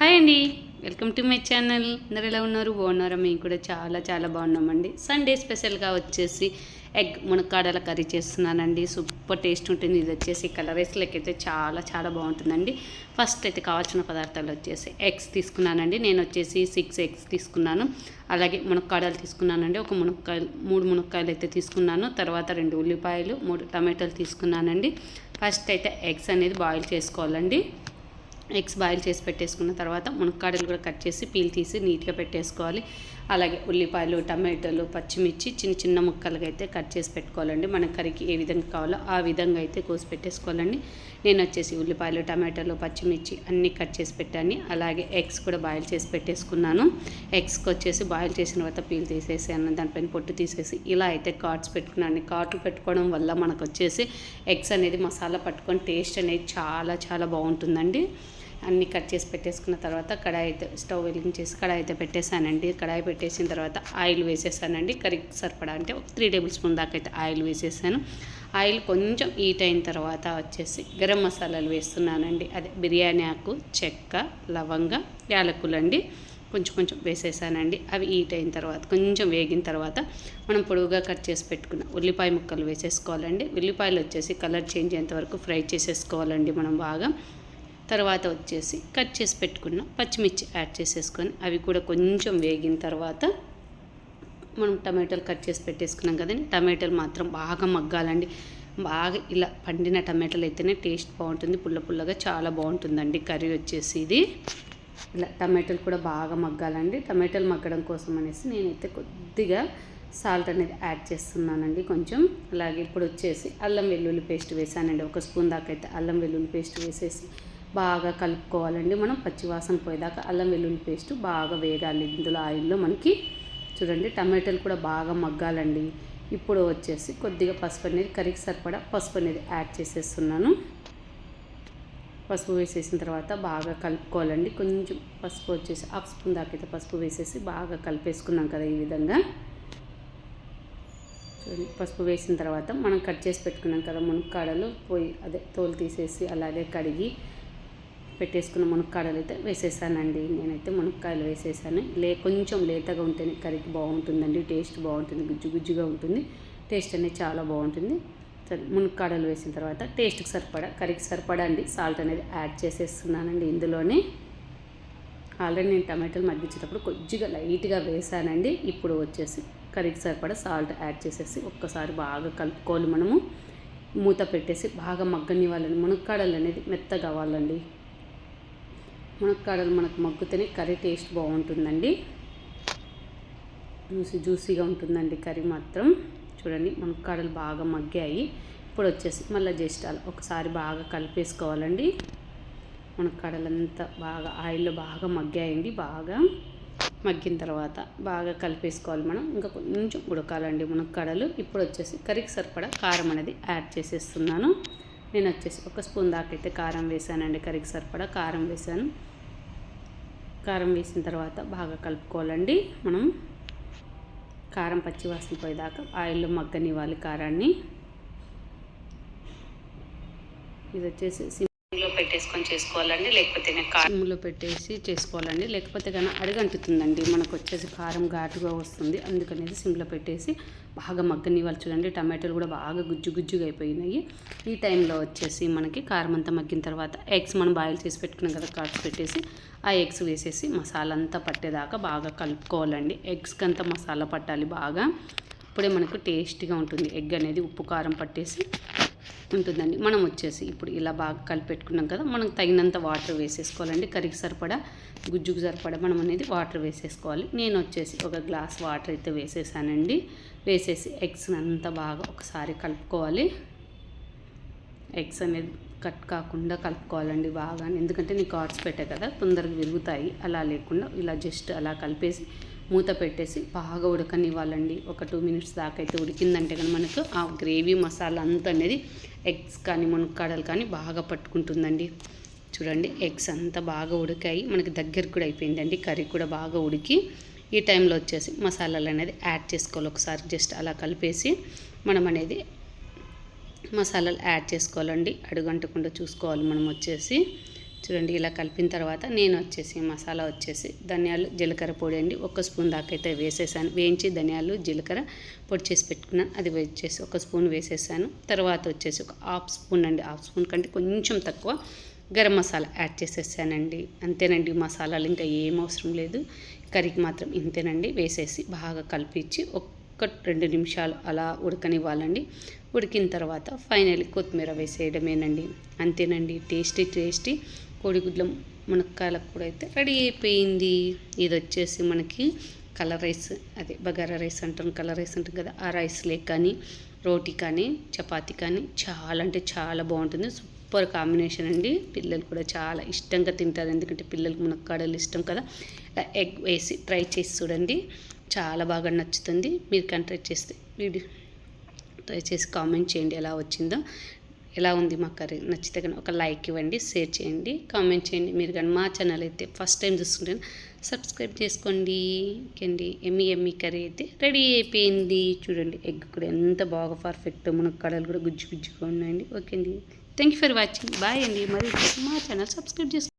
Hi అండి, welcome to my channel. అందరు ఎలా ఉన్నారు? బాగున్నారా? మేము కూడా చాలా బాగున్నామండి. సండే స్పెషల్గా వచ్చేసి ఎగ్ మునక్కాడల కర్రీ చేస్తున్నానండి. సూపర్ టేస్ట్ ఉంటుంది. ఇది వచ్చేసి కలర్ రైస్లోకి అయితే చాలా బాగుంటుందండి. ఫస్ట్ అయితే కావాల్సిన పదార్థాలు వచ్చేసి ఎగ్స్ తీసుకున్నానండి. నేను వచ్చేసి 6 ఎగ్స్ తీసుకున్నాను. అలాగే మునక్కాడలు తీసుకున్నానండి. ఒక మునక్కాయలు 3 మునక్కాయలు అయితే తీసుకున్నాను. తర్వాత 2 ఉల్లిపాయలు, 3 టమాటాలు తీసుకున్నానండి. ఫస్ట్ అయితే ఎగ్స్ అనేది బాయిల్ చేసుకోవాలండి. ఎగ్స్ బాయిల్ చేసి పెట్టేసుకున్న తర్వాత మునక్కాడలు కూడా కట్ చేసి పీల్ తీసి నీట్గా పెట్టేసుకోవాలి. అలాగే ఉల్లిపాయలు, టమాటాలు, పచ్చిమిర్చి చిన్న ముక్కలుగా అయితే కట్ చేసి పెట్టుకోవాలండి. మన కర్రీకి ఏ విధంగా కావాలో ఆ విధంగా అయితే కోసి పెట్టేసుకోవాలండి. నేను వచ్చేసి ఉల్లిపాయలు, టమాటాలు, పచ్చిమిర్చి అన్నీ కట్ చేసి పెట్టాను. అలాగే ఎగ్స్ కూడా బాయిల్ చేసి పెట్టేసుకున్నాను. ఎగ్స్కి వచ్చేసి బాయిల్ చేసిన తర్వాత పీల్ తీసేసాను, దానిపైన పొట్టు తీసేసి ఇలా అయితే కార్డ్స్ పెట్టుకున్నాను. కార్డులు పెట్టుకోవడం వల్ల మనకు వచ్చేసి ఎగ్స్ అనేది మసాలా పట్టుకొని టేస్ట్ అనేది చాలా బాగుంటుందండి. అన్నీ కట్ చేసి పెట్టేసుకున్న తర్వాత కడాయి అయితే స్టవ్ వెలిగించేసి కడాయి అయితే పెట్టేశానండి. కడాయి పెట్టేసిన తర్వాత ఆయిల్ వేసేసానండి. కర్రీకి సరిపడా అంటే ఒక 3 టేబుల్ స్పూన్ దాకా అయితే ఆయిల్ వేసేసాను. ఆయిల్ కొంచెం హీట్ అయిన తర్వాత వచ్చేసి గరం మసాలాలు వేస్తున్నానండి. అదే బిర్యానీ ఆకు, చెక్క, లవంగ, యాలకులండి కొంచెం వేసేసానండి. అవి హీట్ అయిన తర్వాత కొంచెం వేగిన తర్వాత మనం పొడవుగా కట్ చేసి పెట్టుకున్న ఉల్లిపాయ ముక్కలు వేసేసుకోవాలండి. ఉల్లిపాయలు వచ్చేసి కలర్ చేంజ్ అయ్యేంత వరకు ఫ్రై చేసేసుకోవాలండి మనం బాగా. తర్వాత వచ్చేసి కట్ చేసి పెట్టుకున్న పచ్చిమిర్చి యాడ్ చేసేసుకొని అవి కూడా కొంచెం వేగిన తర్వాత మనం టమాటాలు కట్ చేసి పెట్టేసుకున్నాం కదండి. టమాటాలు మాత్రం బాగా మగ్గాలండి. బాగా ఇలా పండిన టమాటాలు అయితేనే టేస్ట్ బాగుంటుంది. పుల్లగా చాలా బాగుంటుందండి కర్రీ వచ్చేసి. ఇది ఇలా టమాటాలు కూడా బాగా మగ్గాలండి. టమాటాలు మగ్గడం కోసం అనేసి నేనైతే కొద్దిగా సాల్ట్ అనేది యాడ్ చేస్తున్నానండి కొంచెం. అలాగే ఇప్పుడు వచ్చేసి అల్లం వెల్లుల్లి పేస్ట్ వేసానండి. 1 స్పూన్ దాకా అయితే అల్లం వెల్లుల్లి పేస్ట్ వేసేసి బాగా కలుపుకోవాలండి. మనం పచ్చివాసన పోయేదాకా అల్లం వెల్లుల్లి పేస్ట్ బాగా వేగాలి ఇందులో ఆయిల్లో. మనకి చూడండి టమాటాలు కూడా బాగా మగ్గాలండి. ఇప్పుడు వచ్చేసి కొద్దిగా పసుపు అనేది కర్రీకి సరిపడా పసుపు అనేది యాడ్ చేసేస్తున్నాను. పసుపు వేసేసిన తర్వాత బాగా కలుపుకోవాలండి. కొంచెం పసుపు వచ్చేసి 1/2 స్పూన్ దాకా అయితే పసుపు వేసేసి బాగా కలిపేసుకున్నాం కదా ఈ విధంగా. పసుపు వేసిన తర్వాత మనం కట్ చేసి పెట్టుకున్నాం కదా మునక్కాడలు, తోలు తీసేసి అలాగే కడిగి పెట్టేసుకున్న మునక్కాడలు అయితే వేసేసానండి. నేనైతే మునక్కాయలు వేసేసాను. కొంచెం లేతగా ఉంటేనే కర్రీకి బాగుంటుందండి. టేస్ట్ బాగుంటుంది. గుజ్జుగా ఉంటుంది. టేస్ట్ అనేది చాలా బాగుంటుంది. సరే, మునక్కాడలు వేసిన తర్వాత టేస్ట్కి సరిపడా కర్రీకి సరిపడా అండి సాల్ట్ అనేది యాడ్ చేసేస్తున్నానండి ఇందులోనే. ఆల్రెడీ నేను టమాటాలు మగ్గించేటప్పుడు కొద్దిగా లైట్గా వేసానండి. ఇప్పుడు వచ్చేసి కర్రీకి సరిపడా సాల్ట్ యాడ్ చేసేసి ఒక్కసారి బాగా కలుపుకోవాలి. మనము మూత పెట్టేసి బాగా మగ్గనివ్వాలండి. మునక్కాడలు అనేది మెత్తగా అవ్వాలండి. మునక్కాడలు మనకు మగ్గుతేనే కర్రీ టేస్ట్ బాగుంటుందండి. జ్యూసీగా ఉంటుందండి కర్రీ మాత్రం. చూడండి మునక్కాడలు బాగా మగ్గాయి. ఇప్పుడు వచ్చేసి మళ్ళీ జస్ట్ అలా ఒకసారి బాగా కలిపేసుకోవాలండి. మునక్కాడలంతా బాగా ఆయిల్లో బాగా మగ్గాయండి. బాగా మగ్గిన తర్వాత బాగా కలిపేసుకోవాలి మనం. ఇంకా కొంచెం ఉడకాలండి మునక్కాడలు. ఇప్పుడు వచ్చేసి కర్రీకి సరిపడా కారం అనేది యాడ్ చేసేస్తున్నాను. నేను వచ్చేసి 1 స్పూన్ దాకా అయితే కారం వేసానండి. కర్రీకి సరిపడా కారం వేసాను. కారం వేసిన తర్వాత బాగా కలుపుకోవాలండి. మనం కారం పచ్చివాసన పోయేదాకా ఆయిల్లో మగ్గనివ్వాలి కారాన్ని. ఇది వచ్చేసి సిమ్లో పెట్టేసుకొని చేసుకోవాలండి. లేకపోతే సిమ్లో పెట్టేసి చేసుకోవాలండి. లేకపోతే కానీ అడుగంటుతుందండి. మనకు వచ్చేసి కారం ఘాటుగా వస్తుంది. అందుకనేసి సిమ్లో పెట్టేసి బాగా మగ్గనివ్వాలి. చూడండి టమాటాలు కూడా బాగా గుజ్జుగా అయిపోయినాయి. ఈ టైంలో వచ్చేసి మనకి కారం అంతా మగ్గిన తర్వాత ఎగ్స్ మనం బాయిల్ చేసి పెట్టుకున్నాం కదా కార్డ్స్ పెట్టేసి ఆ ఎగ్స్ వేసేసి మసాలా అంతా పట్టేదాకా బాగా కలుపుకోవాలండి. ఎగ్స్కి అంతా మసాలా పట్టాలి బాగా. ఇప్పుడే మనకు టేస్టీగా ఉంటుంది. ఎగ్ అనేది ఉప్పు కారం పట్టేసి ఉంటుందండి. మనం వచ్చేసి ఇప్పుడు ఇలా బాగా కలిపెట్టుకున్నాం కదా, మనకు తగినంత వాటర్ వేసేసుకోవాలండి. కర్రీకి సరిపడా గుజ్జుకు సరిపడా మనం అనేది వాటర్ వేసేసుకోవాలి. నేను వచ్చేసి 1 గ్లాస్ వాటర్ అయితే వేసేసానండి. వేసేసి ఎగ్స్ అంతా బాగా ఒకసారి కలుపుకోవాలి. ఎగ్స్ అనేది కట్ కాకుండా కలుపుకోవాలండి బాగా. ఎందుకంటే నేను కార్డ్స్ పెట్టా కదా తొందరగా విరుగుతాయి. అలా లేకుండా ఇలా జస్ట్ అలా కలిపేసి మూత పెట్టేసి బాగా ఉడకనివ్వాలండి. ఒక 2 మినిట్స్ దాకా అయితే ఉడికిందంటే కానీ మనకు ఆ గ్రేవీ మసాలా అంతా అనేది ఎగ్స్ కానీ మునక్కాడలు కానీ బాగా పట్టుకుంటుందండి. చూడండి ఎగ్స్ అంతా బాగా ఉడికాయి. మనకి దగ్గరకు కూడా అయిపోయిందండి. కర్రీ కూడా బాగా ఉడికి ఈ టైంలో వచ్చేసి మసాలాలు అనేది యాడ్ చేసుకోవాలి. ఒకసారి జస్ట్ అలా కలిపేసి మనం అనేది మసాలాలు యాడ్ చేసుకోవాలండి. అడుగంటకుండా చూసుకోవాలి మనం వచ్చేసి. చూడండి ఇలా కలిపిన తర్వాత నేను వచ్చేసి మసాలా వచ్చేసి ధనియాలు జీలకర్ర పొడి అండి 1 స్పూన్ దాకా అయితే వేసేసాను. వేయించి ధనియాలు జీలకర్ర పొడి చేసి పెట్టుకున్నాను. అది వేసేసి 1 స్పూన్ వేసేసాను. తర్వాత వచ్చేసి ఒక హాఫ్ స్పూన్ అండి, హాఫ్ స్పూన్ కంటే కొంచెం తక్కువ గరం మసాలా యాడ్ చేసేసానండి. అంతేనండి, మసాలాలు ఇంకా ఏం అవసరం లేదు. కర్రీకి మాత్రం ఇంతేనండి. వేసేసి బాగా కలిపించి 1-2 నిమిషాలు అలా ఉడకనివ్వాలండి. ఉడికిన తర్వాత ఫైనల్లీ కొత్తిమీర వేసేయడమేనండి. అంతేనండి, టేస్టీ కోడిగుడ్ల మునక్కాయల కూర అయితే రెడీ అయిపోయింది. ఇది వచ్చేసి మనకి కలర్ రైస్, అదే బగారా రైస్ అంటాం, కలర్ రైస్ అంటాం కదా, ఆ రైస్లే కానీ రోటీ కానీ చపాతీ కానీ చాలా అంటే చాలా బాగుంటుంది. సూపర్ కాంబినేషన్ అండి. పిల్లలు కూడా చాలా ఇష్టంగా తింటారు, ఎందుకంటే పిల్లలకు మునక్కాడలు ఇష్టం కదా. ఎగ్ వేసి ట్రై చేసి చూడండి, చాలా బాగా నచ్చుతుంది. మీరు కానీ ట్రై చేస్తే వీడియో ట్రై చేసి కామెంట్ చేయండి ఎలా వచ్చిందో, ఎలా ఉంది మా కర్రీ. నచ్చితే కానీ ఒక లైక్ ఇవ్వండి, షేర్ చేయండి, కామెంట్ చేయండి. మీరు కానీ మా ఛానల్ అయితే ఫస్ట్ టైం చూస్తుంటే సబ్స్క్రైబ్ చేసుకోండి. ఓకేండి, ఎమ్మి కర్రీ అయితే రెడీ అయిపోయింది. చూడండి ఎగ్ కూడా ఎంత బాగా పర్ఫెక్ట్, మునక్కాడలు కూడా గుజ్జుగా ఉన్నాయండి. ఓకే అండి, thank you for watching. Bye అండి. మరి మా ఛానల్ సబ్స్క్రైబ్ చేసుకోండి.